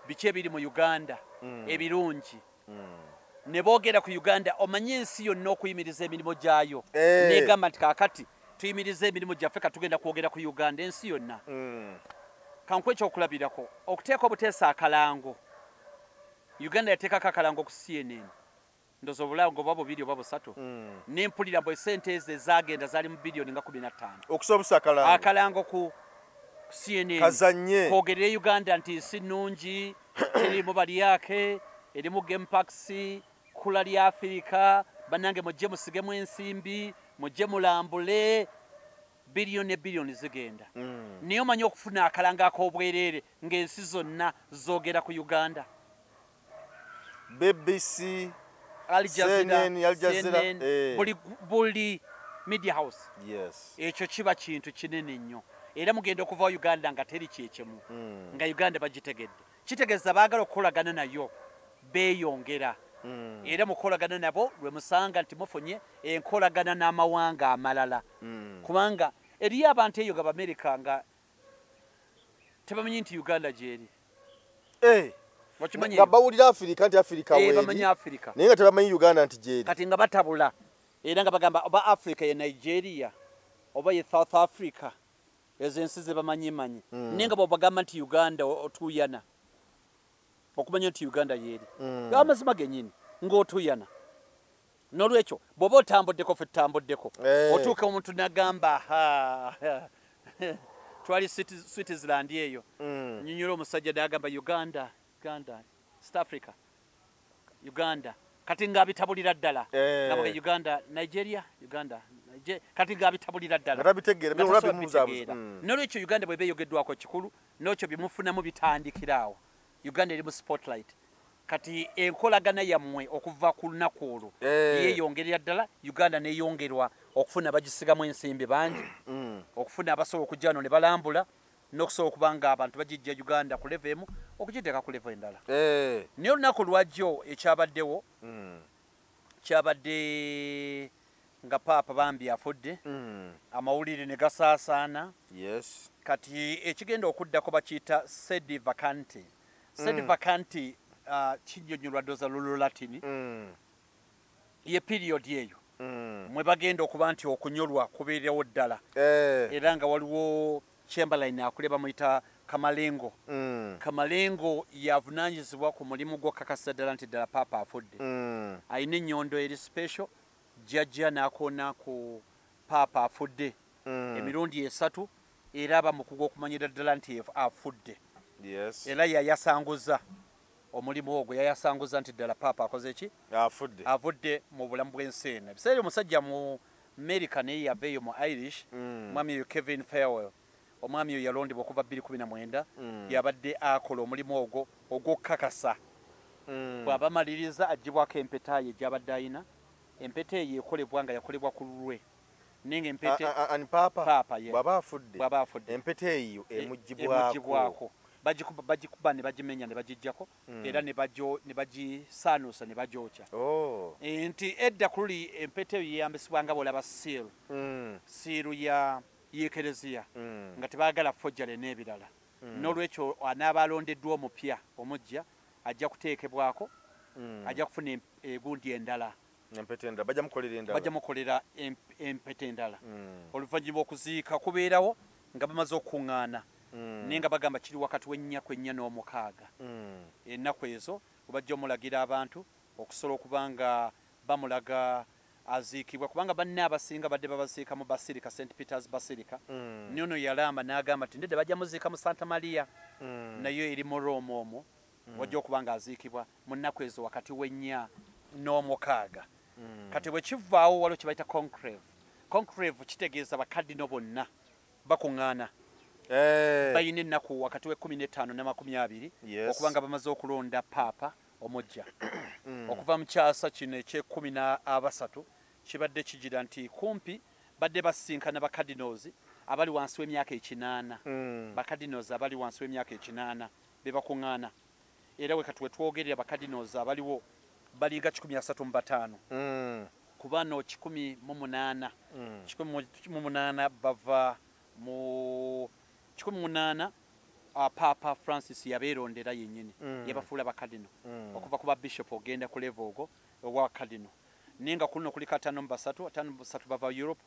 biki ebiri mu Uganda ebirungi. Ne boogera ku Uganda omanye ensi yonna okuyimiriza emirimu gyayo. Negamba nti kaakati tuyimirize emirimu gyaffe katugenda kwogera ku Uganda ensi yonna. Kankwe ekyokulabirako okuteeka obuteesa akalango. Uganda yateekako akalango ku CNN. Ndoza obulango oba bubiri oba busatu. Nempulira bwe ssente ezo ezagenda zaali mu biliyoni nga 15. Okusobosa akalango. Akalango ku CNN. Kazanye. Kwogerera Uganda nti nsi nnungi, erimu balyake, erimu game parks, kula lya Afirika, bannange mujje musigemu ensimbi, mujje mulambule, biliyoni zigenda. Naye omanyi okufuna akalango ak'obwereere ng'ensi zonna zoogera ku Uganda. BBC, Al Jazeera, buli media house. Yes. Ekyo kiba kintu kinene nnyo. Era mugenda okuva Uganda nga teri kyekemu. Nga Uganda bagitegedde. Kitegeeza baagala okukolagana nayo beeyongera. Era mukolagana nabo lwe musanga nti mufunye enkolagana n'amawanga amalala. Kubanga eriyo abantu eyo ga America nga tebamanyi nti Uganda gyeri. Nga bawulira Africa nti Africa weri. Bamanyi Africa. Naye nga tebamanyi Uganda nti gyeri. Kati nga batabula. Era nga bagamba oba Africa ye Nigeria oba ye South Africa. Ezo ensi ze bamanyi. Naye nga bagamba nti Uganda otuyana. Okumanya nti Uganda yeri. Amazima genyini ng'otuyana. Nolwekyo bw'oba otambuddeko fe tutambuddeko. Otuuka omuntu n'agamba twali Switzerland eyo. Nnyonnyola omusajja n'agamba Uganda, South Africa, Uganda. Kati ng'abitabulira ddala. Nga Uganda, Nigeria, Uganda. Kati ng'abitabulira ddala. Nolwekyo Uganda bwe beeyogeddwako kikulu, n'ekyo bimufunamu bitandikiraawo. Uganda eri mu spotlight. Kati enkolagana yammwe okuva ku lunaku olwo yeeyongerera ddala. Uganda neeyongerwa okufuna bagisigamu ensimbi bangi, okufuna abasobola okujja wano ne balambula, n'okusobola okuba nga abantu bagijja Uganda ku level emu okugiteeka ku level endala. Naye olunaku lwajjo ekyabaddewo kyabadde nga Paapa bambi afudde, amawulire ne gasaasaana. Kati ekigenda okuddako bakiyita sedi vacante. Sedi vacante kinnyonnyolwa ddooza Lulatin ye period eyo mwe bagenda okuba nti okunyolwa kubeerewo ddala. Era nga waliwo Chamberlain akuleba muyita Kamalengo. Kamalengo yavunaanyizibwa ku mulimu gw'okukakasa ddala nti ddala Paapa afudde. Ayina ennyondo eri special jjajja n'akoona ku Paapa afudde emirundi 3 era aba mukugu okumanyira ddala nti afudde. Era yayasanguza omulimu ogwo, yayasanguza nti ddala Paapa akoze ki? Avudde mu bulamu bw'ensi eno. Ebiseera omusajja mu America naye yaveeyo mu Irish, omwami oyo Kevin Farewell. Omwami oyo yalondebwa okuva 2019 yabadde akola omulimu ogwo ogw'okukakasa. Bw'abamaliriza aggyibwako empeta ye gy'abadde ayina. Empeta eyo ekolebwa nga yakolebwa ku lulwe. Ninga empete Paapa bw'aba afudde empeta eyo emuggyibwako. Bagikuba ne bagimenya ne bagijjako era ne bagisaanuusa ne bagyokya. Nti edda kuli empeta eyo yeyambisibwanga bw'olaba siiru ya Ekereziya nga tebaagala ffojjale n'ebirala. N'olwekyo anaaba alondeddwa omupya omujja ajja kuteekebwako, ajja kufuna egundi endala. Bajja mukolera empeta endala. Oluvannyuma okuziika kubeerawo nga bamaze okuŋŋaana. Naye nga bagamba kiri wakati w'ennaku 4 n'omukaaga. Ennaku ezo bajja omulagira abantu okusobola okuba nga bamulaga aziikibwa, kubanga banne abasinga badde babasiika mu Basilica, St. Peter's Basilica. Nnono yalamba n'agamba nti ndedde bajja muziika mu Santa Maria nayo eri mu Rome omwo. Wajja okuba nga aziikibwa mu nnaku ezo wakati w'ennya n'omukaaga. Kati bwe kivaawo waliwo kye bayita conclave. Conclave kitegeeza bakadino bonna bakuŋŋaana. Bayina ennaku wakati we15 ne 20 okuba nga bamaze okulonda Paapa omujja. Okuva mu kyasa kino eky'13 kibadde kigira nti kumpi badde basinkana bakadinals abali wansi w'emyaka 8. Bakadinals abali wansi w'emyaka 8 be bakuŋŋaana. Era we kati we twogerera bakadinals abaliwo baliga 135. Kubano 18 bava mu 18 Papa Francis yabeerondera yennyini yabafuula bakadino okuva ku bishop ogenda ku level ogwo obwa kadino. Ninga kuno kuli 5 bava Europe,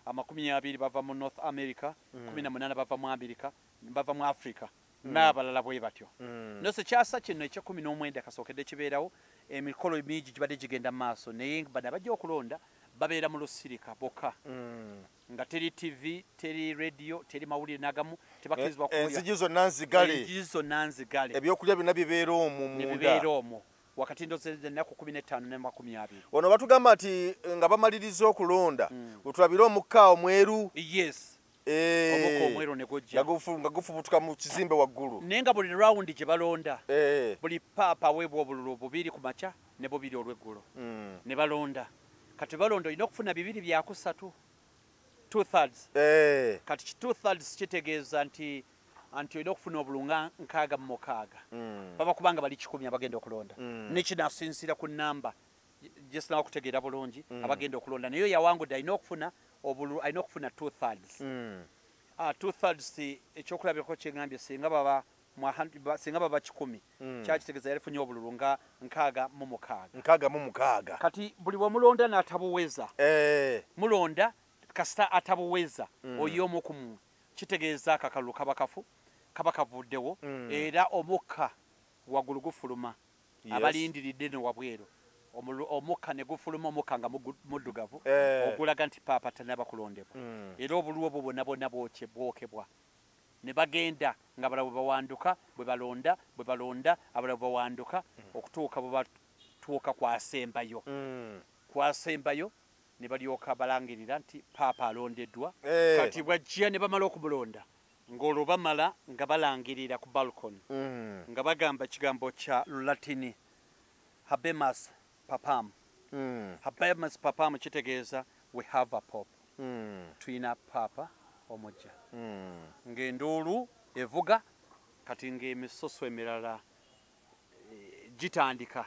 20 bava mu North America, 18 bava mu America, bava mu Africa n'abalala bwe batyo. Nose kyasa kino ekye19 kasookedde kibeerawo emikolo mingi gibadde gigenda maaso naye bana bajja okulonda babeera mu lusirika bokka. Nga teri TV, teri radio, teri mawulire nagamu, tebakirizibwa kuya. Enzizo nanzigale. Ebyokulya bina bibeera omwo munda. Bibeera omwo. Wakati ndoze ennaku 15 ne 20. Wano batugamba ati nga bamaliriza okulonda, otulabira omukka omweru. Yes. omuka omwero ne gujja nga gufubutuka mu kizimbe waggulu nenga buli round gye balonda buli paapa aweebwa obululu bubiri ku makya ne bubiri olw'eggulo ne balonda kati balonda olina okufuna bibiri byakusatu 2/3 kati 2/3 kitegeeza nti olina okufuna obulunga 66 baba kubanga bali 100 abagenda okulonda nekinasinzira ku namba gyesinawo okutegeera bulungi abagenda okulonda naye yawangudde alina okufuna 2/3 2/3 ekyokulabirako kyengambye singa baba 100 kyakitegeeza yalifunye obululu nga 66 kati buli bwemulonda n'atabuweza mulonda kasita atabuweza oyomu kumu kitegeeza akakalulu kaba kavuddewo era omukka waggulu gufuluma abalindiridde ne wabweru omukka ne gufuluma omukka nga muddugavu ogulaga nti paapa tanaba kulondebwa era obululu obwo bwonna bwokebwa ne bagenda nga abalala bwe balonda abalala bwe bawanduka okutuuka bwe batuuka kwasembayo ne balyoka balangirira nti paapa alondeddwa kati bwajja ne bamala okumulonda ng'olwo bamala nga balangirira ku balcony nga bagamba ekigambo kya Lulatini habemus papam habemus papam kitegeeza we have a pope tulina paapa omujja ng'enduulu evuga kati ng'emisoso emirala gitandika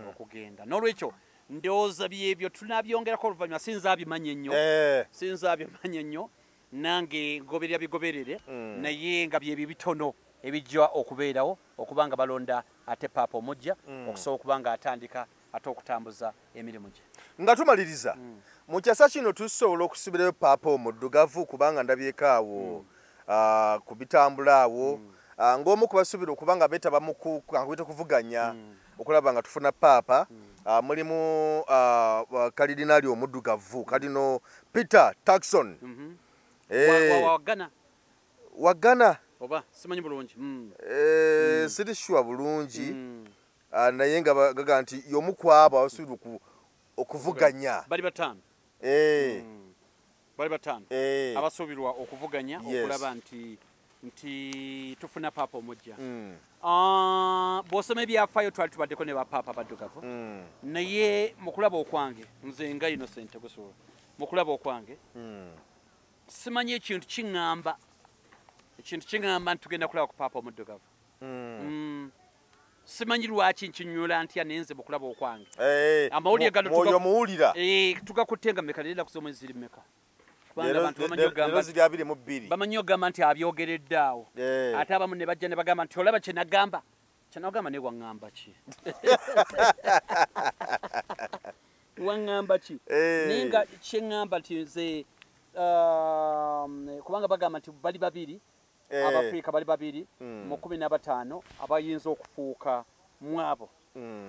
okugenda n'olwekyo ndowooza byebyo tunabyongerako oluvannyuma sinza abimanya ennyo nange ngoberera bigoberere naye nga byebyo bitono ebijja okubeerawo okuba nga balonda ate paapa omujja okusobola okuba nga atandika ate okutambuza emirimu gye nga tumaliriza mu kyasa kino tusobola okusibirayo paapa omuddugavu kubanga ndabyeko awo ku bitambula awo ng'omu kubasubira okuba nga beetaba mu kuvuganya okulaba nga tufuna paapa mulimu kalidinaali omuddugavu kalino Peter Turkson wagana oba simanyi bulungi siri sure bulungi naye nga bagaga nti y'omu kwabo abasubira okuvuganya bali bataano abasuubirwa okuvuganya okulaba nti tufuna paapa omujja bw'osoma ebyafaayo twali tubaddeko ne bapaapa baddugavu naye mu kulaba okwange nze nga Innocent Gusuula mu kulaba okwange simanyi ekintu kiŋŋamba nti tugenda kulaba ku paapa omuddugavu simanyi lwaki nkinyula ntya nenze mu kulaba okwange amawulire gano tugakutte nga meka leero kusoma ziri meka bamanyi ogamba nti abyogeredde awo ate abamu ne bajja ne bagamba nti olaba kyenagamba naye waŋŋamba ki waŋŋamba ki naye nga kyeŋŋamba nti nze kubanga bagamba nti bali babiri Abafrika bali babiri mu 15 abayinza okufuuka mu abo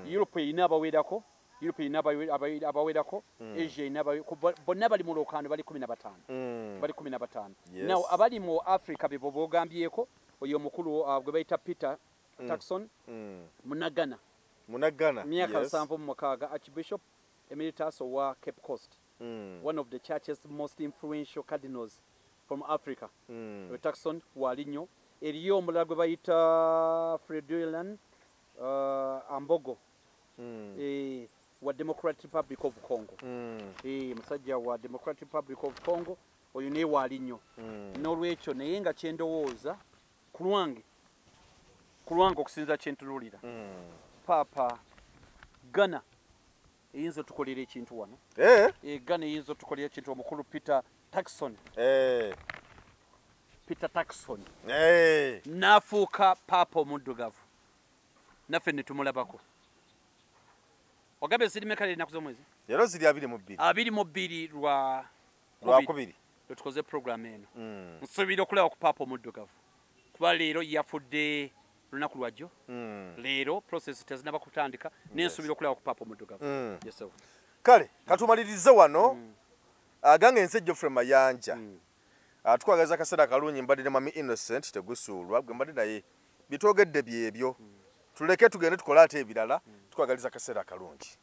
Europe erina abawerako Asia erina bonna bali mu lukando bali 15 now abali mu Africa bebo bogambyeko oyo mukulu gwe bayita Peter Turkson munagana myaka 76 Archbishop Emeritus wa Cape Coast one of the church's most influential cardinals from Africa Turkson walinyo eriyo omulala gwe bayita Frederian Ambogo wa Democratic Republic of Congo musajja wa Democratic Republic of Congo oyo ne walinyo n'olwekyo naye nga kyendowooza ku lwange okusinza kyentululira paapa Ghana eyinza tukolera ekintu wano Ghana eyinza tukolera ekintu omukulu Peter Turkson n'afuuka paapa omuddugavu naffe ne tumulabako ogambe ziri meka linaku z'omwezi leero ziri 22 lwakubiri lwetukoze programu eno nsuubira okulaba ku paapa omuddugavu kuba leero yafudde lunaku lwajjo leero process tezinaba kutandika nensuubira okulaba ku paapa omuddugavu kale katumalirize wano agange nze Geoffrey Mayanja tukwagaliza akaseera kalungi mbadde ne Mami Innocent Tegusuulwa gwe mbadde naye bitwogedde byebyo tuleke tugende tukole ate ebirala tukwagaliza akaseera kalungi